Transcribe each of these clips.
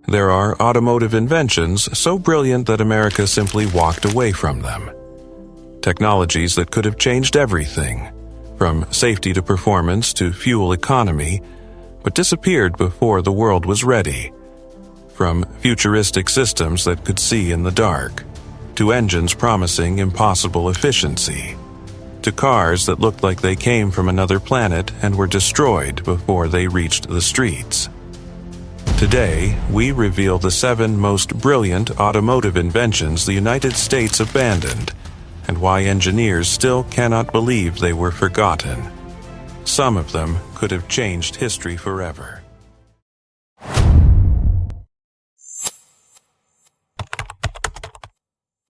there are automotive inventions so brilliant that America simply walked away from them. Technologies that could have changed everything, from safety to performance to fuel economy, but disappeared before the world was ready. From futuristic systems that could see in the dark, to engines promising impossible efficiency, to cars that looked like they came from another planet and were destroyed before they reached the streets. Today, we reveal the 7 most brilliant automotive inventions the United States abandoned, and why engineers still cannot believe they were forgotten. Some of them could have changed history forever.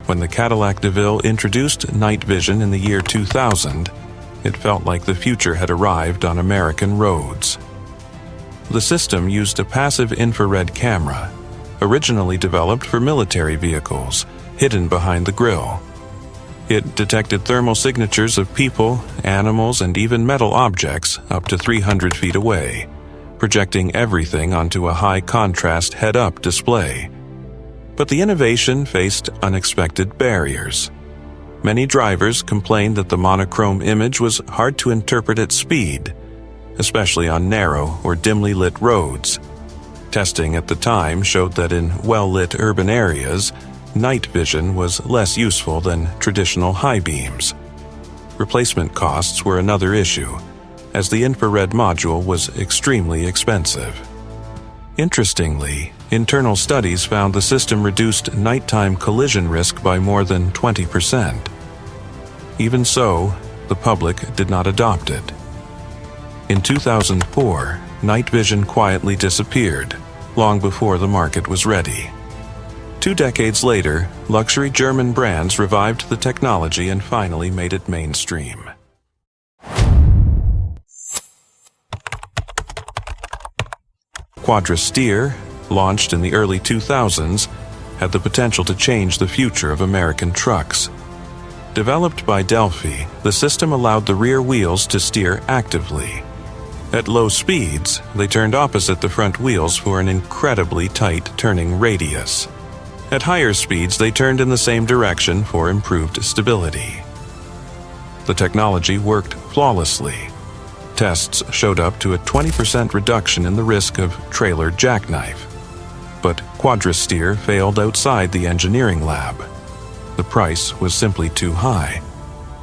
When the Cadillac DeVille introduced night vision in the year 2000, it felt like the future had arrived on American roads. The system used a passive infrared camera, originally developed for military vehicles, hidden behind the grille. It detected thermal signatures of people, animals, and even metal objects up to 300 feet away, projecting everything onto a high-contrast head-up display. But the innovation faced unexpected barriers. Many drivers complained that the monochrome image was hard to interpret at speed, especially on narrow or dimly lit roads. Testing at the time showed that in well-lit urban areas, night vision was less useful than traditional high beams. Replacement costs were another issue, as the infrared module was extremely expensive. Interestingly, internal studies found the system reduced nighttime collision risk by more than 20%. Even so, the public did not adopt it. In 2004, night vision quietly disappeared, long before the market was ready. 2 decades later, luxury German brands revived the technology and finally made it mainstream. Quadrasteer, launched in the early 2000s, had the potential to change the future of American trucks. Developed by Delphi, the system allowed the rear wheels to steer actively. At low speeds, they turned opposite the front wheels for an incredibly tight turning radius. At higher speeds, they turned in the same direction for improved stability. The technology worked flawlessly. Tests showed up to a 20% reduction in the risk of trailer jackknife. But Quadrasteer failed outside the engineering lab. The price was simply too high.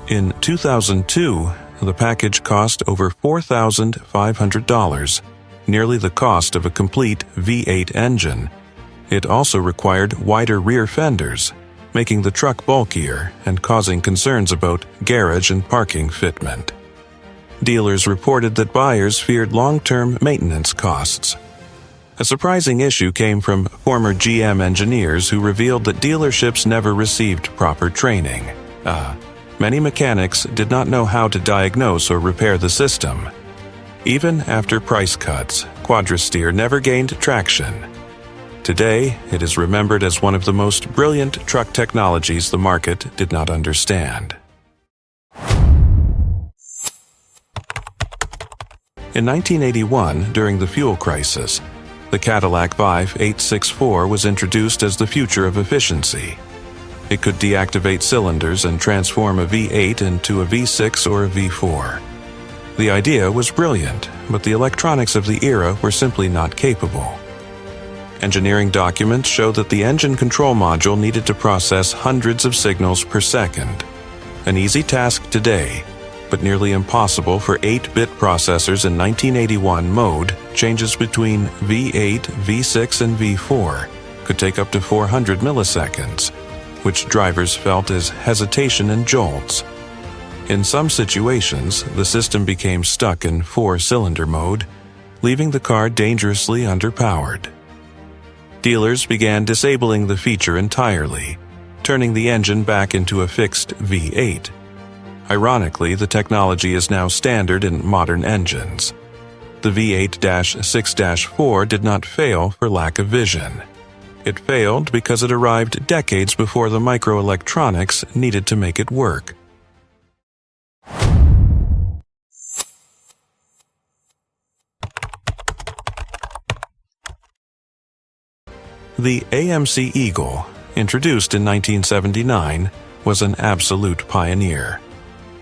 In 2002, the package cost over $4,500, nearly the cost of a complete V8 engine. It also required wider rear fenders, making the truck bulkier and causing concerns about garage and parking fitment. Dealers reported that buyers feared long-term maintenance costs. A surprising issue came from former GM engineers who revealed that dealerships never received proper training. Many mechanics did not know how to diagnose or repair the system. Even after price cuts, Quadrasteer never gained traction. Today, it is remembered as one of the most brilliant truck technologies the market did not understand. In 1981, during the fuel crisis, the Cadillac Vive 864 was introduced as the future of efficiency. It could deactivate cylinders and transform a V8 into a V6 or a V4. The idea was brilliant, but the electronics of the era were simply not capable. Engineering documents show that the engine control module needed to process hundreds of signals per second. An easy task today, but nearly impossible for 8-bit processors in 1981. Mode changes between V8, V6, and V4 could take up to 400 milliseconds, which drivers felt as hesitation and jolts. In some situations, the system became stuck in 4-cylinder mode, leaving the car dangerously underpowered. Dealers began disabling the feature entirely, turning the engine back into a fixed V8. Ironically, the technology is now standard in modern engines. The V8-6-4 did not fail for lack of vision. It failed because it arrived decades before the microelectronics needed to make it work. The AMC Eagle, introduced in 1979, was an absolute pioneer.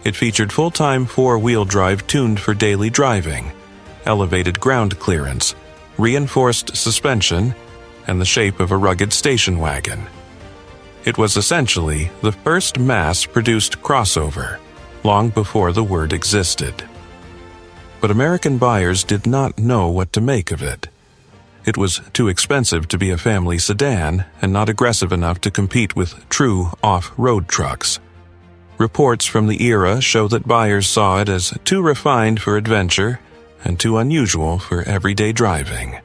It featured full-time four-wheel drive tuned for daily driving, elevated ground clearance, reinforced suspension, and the shape of a rugged station wagon. It was essentially the first mass-produced crossover, long before the word existed. But American buyers did not know what to make of it. It was too expensive to be a family sedan and not aggressive enough to compete with true off-road trucks. Reports from the era show that buyers saw it as too refined for adventure and too unusual for everyday driving.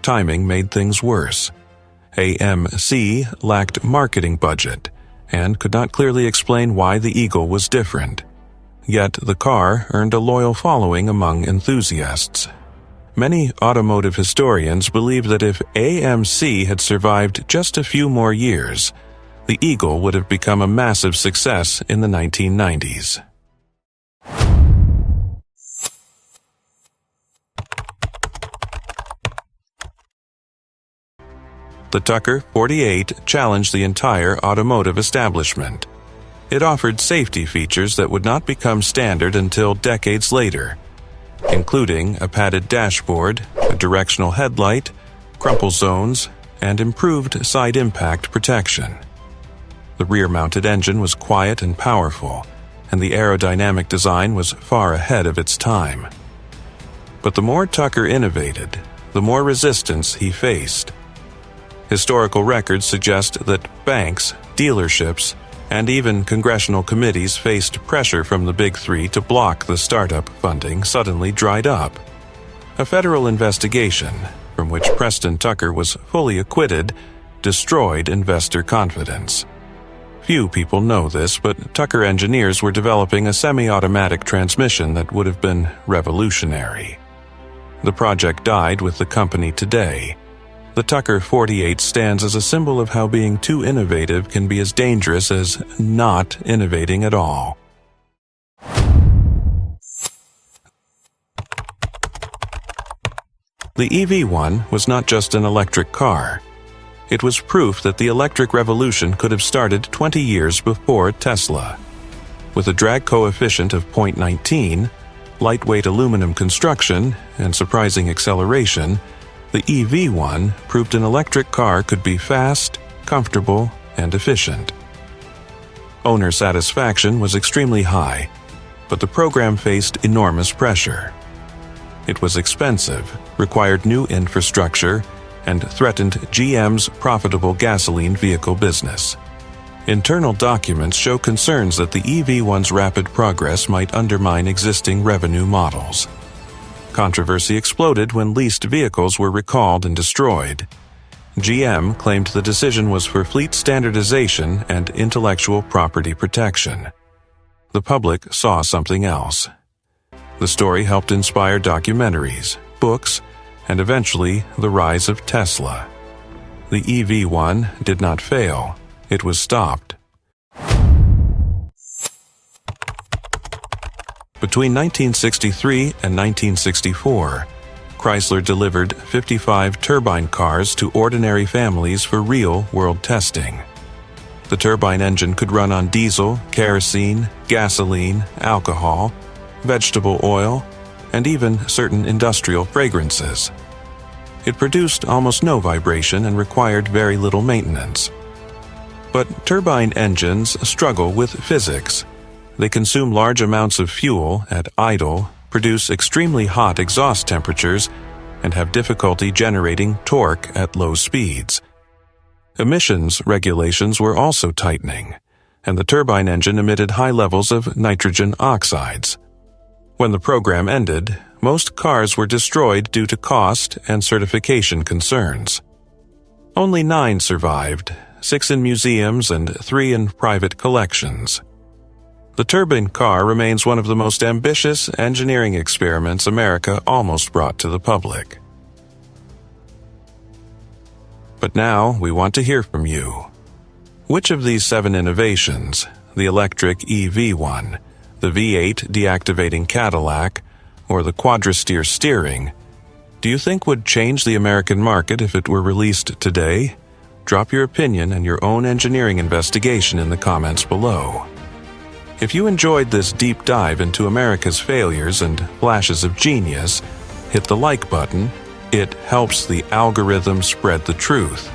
Timing made things worse. AMC lacked marketing budget and could not clearly explain why the Eagle was different. Yet the car earned a loyal following among enthusiasts. Many automotive historians believe that if AMC had survived just a few more years, the Eagle would have become a massive success in the 1990s. The Tucker 48 challenged the entire automotive establishment. It offered safety features that would not become standard until decades later, including a padded dashboard, a directional headlight, crumple zones, and improved side impact protection. The rear-mounted engine was quiet and powerful, and the aerodynamic design was far ahead of its time. But the more Tucker innovated, the more resistance he faced. Historical records suggest that banks, dealerships, and even congressional committees faced pressure from the Big Three to block the startup funding suddenly dried up. A federal investigation, from which Preston Tucker was fully acquitted, destroyed investor confidence. Few people know this, but Tucker engineers were developing a semi-automatic transmission that would have been revolutionary. The project died with the company today. The Tucker 48 stands as a symbol of how being too innovative can be as dangerous as not innovating at all. The EV1 was not just an electric car. It was proof that the electric revolution could have started 20 years before Tesla. With a drag coefficient of 0.19, lightweight aluminum construction, and surprising acceleration, the EV1 proved an electric car could be fast, comfortable, and efficient. Owner satisfaction was extremely high, but the program faced enormous pressure. It was expensive, required new infrastructure, and threatened GM's profitable gasoline vehicle business. Internal documents show concerns that the EV1's rapid progress might undermine existing revenue models. Controversy exploded when leased vehicles were recalled and destroyed. GM claimed the decision was for fleet standardization and intellectual property protection. The public saw something else. The story helped inspire documentaries, books, and eventually the rise of Tesla. The EV1 did not fail. It was stopped. Between 1963 and 1964, Chrysler delivered 55 Turbine cars to ordinary families for real-world testing. The Turbine engine could run on diesel, kerosene, gasoline, alcohol, vegetable oil, and even certain industrial fragrances. It produced almost no vibration and required very little maintenance. But turbine engines struggle with physics. They consume large amounts of fuel at idle, produce extremely hot exhaust temperatures, and have difficulty generating torque at low speeds. Emissions regulations were also tightening, and the turbine engine emitted high levels of nitrogen oxides. When the program ended, most cars were destroyed due to cost and certification concerns. Only 9 survived, 6 in museums and 3 in private collections. The turbine car remains one of the most ambitious engineering experiments America almost brought to the public. But now we want to hear from you. Which of these 7 innovations, the electric EV1, the V8 deactivating Cadillac, or the Quadrasteer steering, do you think would change the American market if it were released today? Drop your opinion and your own engineering investigation in the comments below. If you enjoyed this deep dive into America's failures and flashes of genius, hit the like button. It helps the algorithm spread the truth.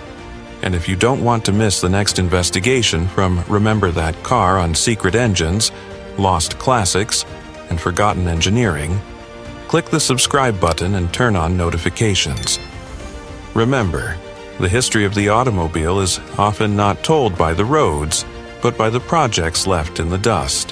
And if you don't want to miss the next investigation from Remember That Car on secret engines, lost classics, and forgotten engineering, click the subscribe button and turn on notifications. Remember, the history of the automobile is often not told by the roads, but by the projects left in the dust.